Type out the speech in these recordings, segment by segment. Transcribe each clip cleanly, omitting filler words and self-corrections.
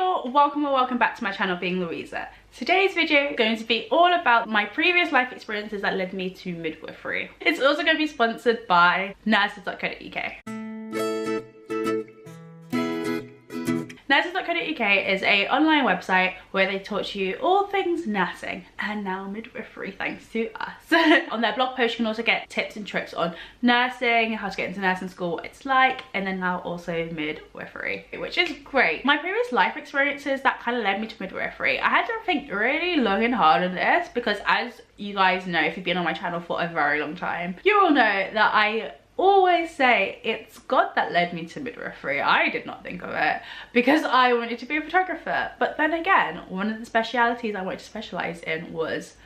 all, welcome or welcome back to my channel, being Louisa. Today's video is going to be all about my previous life experiences that led me to midwifery. It's also going to be sponsored by Nurses.co.uk. Nurses.co.uk is an online website where they taught you all things nursing and now midwifery, thanks to us. On their blog post you can also get tips and tricks on nursing, how to get into nursing school, what it's like, and then now also midwifery, which is great. My previous life experiences that kind of led me to midwifery, I had to think really long and hard on this because, as you guys know if you've been on my channel for a very long time, you all know that I always say it's God that led me to midwifery. I did not think of it because I wanted to be a photographer. But then again, one of the specialities I wanted to specialize in was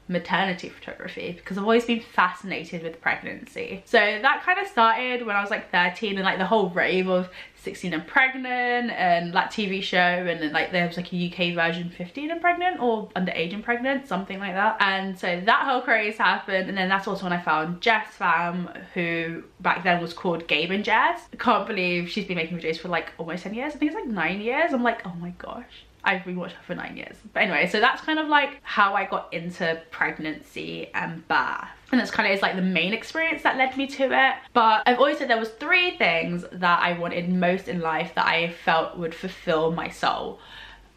maternity photography because I've always been fascinated with pregnancy. So that kind of started when I was like 13 and like the whole rave of 16 and Pregnant and that TV show, and then like there was like a UK version 15 and Pregnant or Underage and Pregnant, something like that. And so that whole craze happened, and then that's also when I found Jess Fam, who back then was called Gabe and Jess. I can't believe she's been making videos for like almost 10 years. I think it's like 9 years. I'm like, oh my gosh. I've been watching her for 9 years. But anyway, so that's kind of like how I got into pregnancy and birth. And that's kind of is like the main experience that led me to it. But I've always said there was 3 things that I wanted most in life that I felt would fulfill my soul.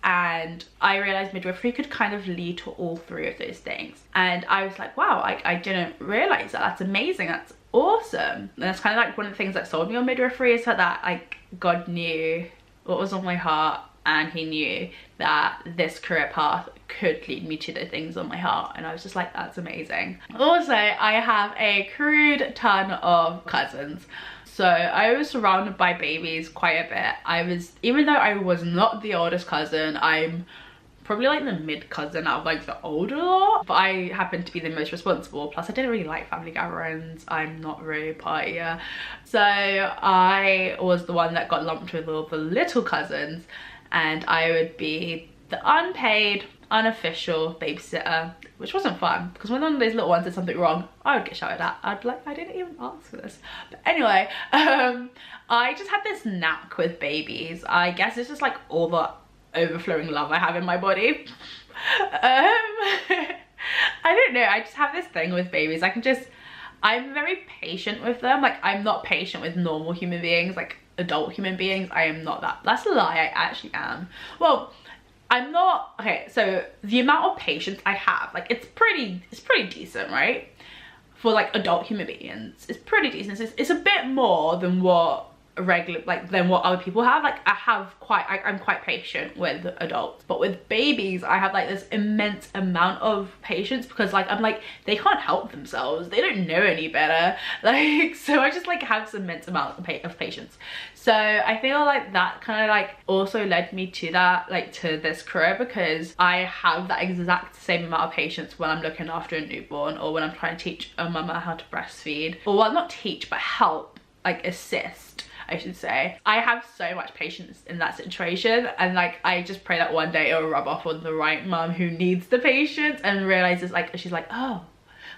And I realized midwifery could kind of lead to all 3 of those things. And I was like, wow, I didn't realize that. That's amazing. That's awesome. And that's kind of like one of the things that sold me on midwifery, is that like God knew what was on my heart, and he knew that this career path could lead me to the things on my heart, and I was just like, that's amazing. Also, I have a crude ton of cousins, so I was surrounded by babies quite a bit. Even though I was not the oldest cousin, I'm probably like the mid cousin out of like the older lot, but I happened to be the most responsible. Plus I didn't really like family gatherings. I'm not really a partier, so I was the one that got lumped with all the little cousins, and I would be the unpaid, unofficial babysitter, which wasn't fun because when one of those little ones did something wrong, I would get shouted at. I'd be like, I didn't even ask for this. But anyway, I just had this knack with babies. I guess it's just like all the overflowing love I have in my body. I don't know, I just have this thing with babies. I'm very patient with them. Like, I'm not patient with normal human beings, like adult human beings. I am not that. That's a lie, I actually am. Well, I'm not. Okay, so the amount of patience I have, like it's pretty decent, right? For like adult human beings, it's pretty decent. It's a bit more than what than what other people have. Like I'm quite patient with adults, but with babies I have like this immense amount of patience because like I'm like, they can't help themselves, they don't know any better, like, so I just like have this immense amount of patience. So I feel like that kind of like also led me to that, like to this career, because I have that exact same amount of patience when I'm looking after a newborn, or when I'm trying to teach a mama how to breastfeed, or well, not teach but help, like assist I should say. I have so much patience in that situation, and like I just pray that one day it'll rub off on the right mum who needs the patience and realizes, like, she's like, oh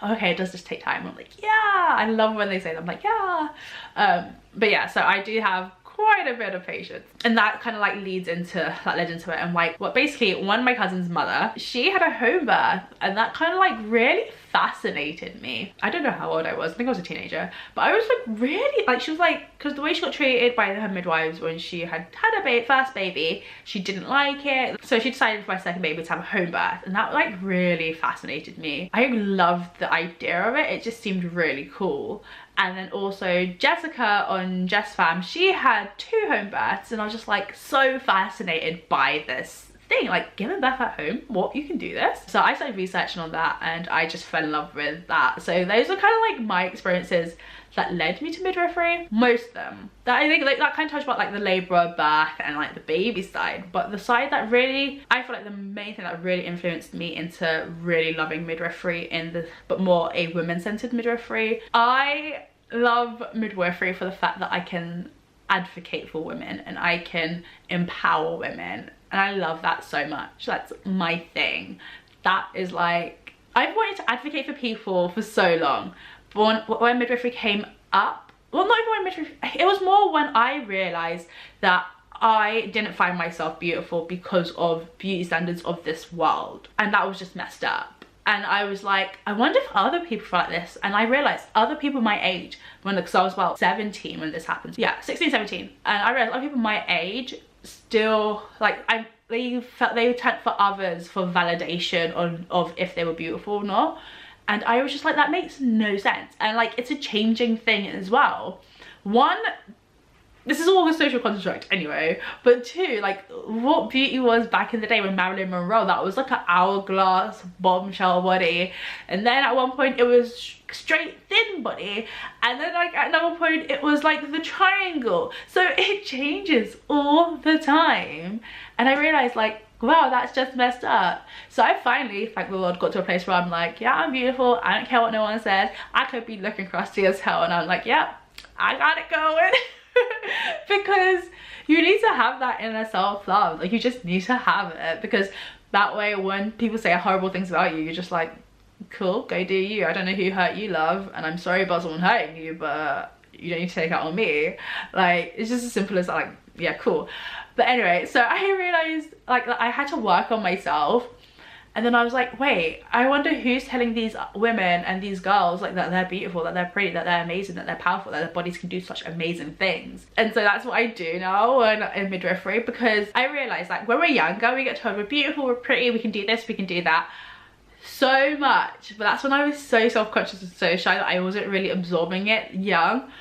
okay, it does just take time. I'm like, yeah, I love when they say that. I'm like, yeah. But yeah, so I do have quite a bit of patience, and that kind of like led into it. And like, what basically, one of my cousin's mother, she had a home birth, and that kind of like really fascinated me. I don't know how old I was, I think I was a teenager, but I was like really, like, she was like, because the way she got treated by her midwives when she had a first baby, she didn't like it, so she decided for my second baby to have a home birth, and that like really fascinated me. I loved the idea of it, it just seemed really cool. And then also Jessica on Jess Fam, she had 2 home births, and I was just like so fascinated by this thing, like giving birth at home, what, you can do this? So I started researching on that, and I just fell in love with that. So those are kind of like my experiences that led me to midwifery, most of them. That I think like that kind of touched about like the labour, birth, and like the baby side, but the side that really, I feel like the main thing that really influenced me into really loving midwifery but more a women-centered midwifery. I love midwifery for the fact that I can advocate for women and I can empower women, and I love that so much. That's my thing. That is like, I've wanted to advocate for people for so long, but when midwifery came up, well, not even when midwifery, it was more when I realized that I didn't find myself beautiful because of beauty standards of this world, and that was just messed up. And I was like, I wonder if other people feel like this. And I realized other people my age, because I was about 17 when this happened, yeah, 16, 17, and I realized other people my age still, like, they turned for others for validation of if they were beautiful or not. And I was just like, that makes no sense. And like, it's a changing thing as well. One, this is all a social construct anyway, but two, like, what beauty was back in the day when Marilyn Monroe, that was like an hourglass bombshell body, and then at one point it was straight thin body, and then like at another point it was like the triangle. So it changes all the time, and I realized, like, wow, that's just messed up. So I finally, thank the Lord, got to a place where I'm like, yeah, I'm beautiful, I don't care what no one says. I could be looking crusty as hell, and I'm like, yeah, I got it going. Because you need to have that inner self-love. Like, you just need to have it, because that way when people say horrible things about you, you're just like, cool, go do you. I don't know who hurt you, love, and I'm sorry about someone hurting you, but you don't need to take it out on me. Like, it's just as simple as that. Like, yeah, cool. But anyway, so I realized, like, I had to work on myself. And then I was like, wait, I wonder who's telling these women and these girls, like, that they're beautiful, that they're pretty, that they're amazing, that they're powerful, that their bodies can do such amazing things. And so that's what I do now in midwifery, because I realized, like, when we're younger, we get told we're beautiful, we're pretty, we can do this, we can do that so much. But that's when I was so self-conscious and so shy that I wasn't really absorbing it young.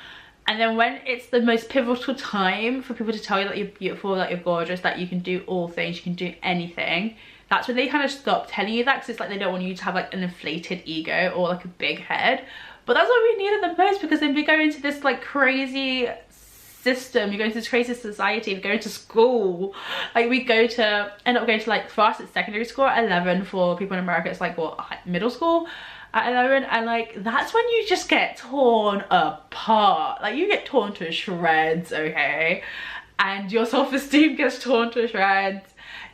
And then when it's the most pivotal time for people to tell you that you're beautiful, that you're gorgeous, that you can do all things, you can do anything, that's when they kind of stop telling you that, because it's like they don't want you to have like an inflated ego or like a big head. But that's what we needed the most, because then we go into this like crazy system, you go into this crazy society, we go into school, like we end up going to, like, for us it's secondary school at 11, for people in America it's like, what, middle school at 11, and like that's when you just get torn apart. Like, you get torn to shreds, okay, and your self-esteem gets torn to shreds.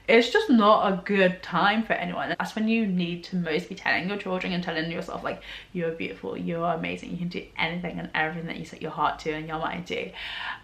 It's just not a good time for anyone. That's when you need to most be telling your children and telling yourself, like, you're beautiful, you're amazing, you can do anything and everything that you set your heart to and your mind to.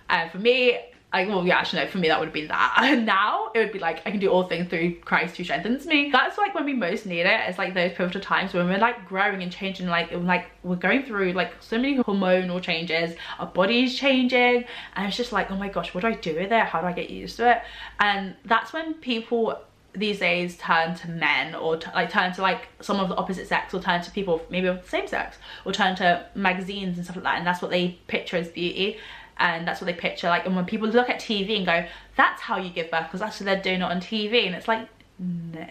And for me, well, yeah, actually no, for me that would have been that. And now it would be like, I can do all things through Christ who strengthens me. That's like when we most need it. It's like those pivotal times when we're like growing and changing, like we're going through like so many hormonal changes, our body's changing, and it's just like, oh my gosh, what do I do with it? How do I get used to it? And that's when people these days turn to men, or turn to like some of the opposite sex, or turn to people maybe of the same sex, or turn to magazines and stuff like that, and that's what they picture as beauty. And that's what they picture, like, and when people look at TV and go, that's how you give birth, because that's what they're doing it on TV, and it's like, no.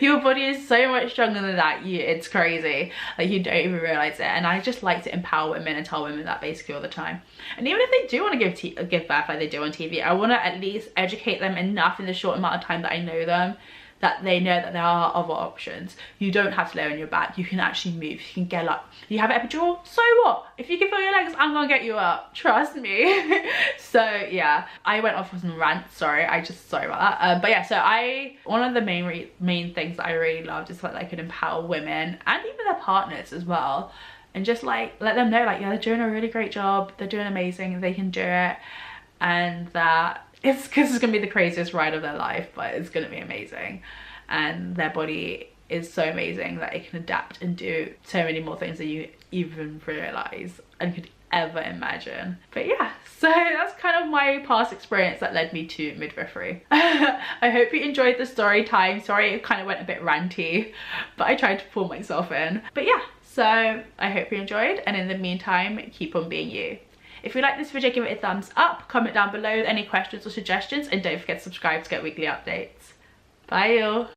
Your body is so much stronger than that. It's crazy, like, you don't even realize it. And I just like to empower women and tell women that basically all the time. And even if they do want to give birth like they do on TV, I want to at least educate them enough in the short amount of time that I know them, that they know that there are other options. You don't have to lay on your back. You can actually move, you can get up. You have an epidural, so what? If you can feel your legs, I'm gonna get you up, trust me. So yeah, I went off on some rants, sorry about that. But yeah, so one of the main things that I really loved is like I could empower women and even their partners as well, and just like let them know, like, yeah, they're doing a really great job, they're doing amazing, they can do it, and that it's gonna be the craziest ride of their life, but it's gonna be amazing. And their body is so amazing that it can adapt and do so many more things than you even realize and could ever imagine. But yeah, so that's kind of my past experience that led me to midwifery. I hope you enjoyed the story time. Sorry it kind of went a bit ranty, but I tried to pull myself in. But yeah, so I hope you enjoyed, and in the meantime, keep on being you. If you like this video, give it a thumbs up, comment down below with any questions or suggestions, and don't forget to subscribe to get weekly updates. Bye y'all.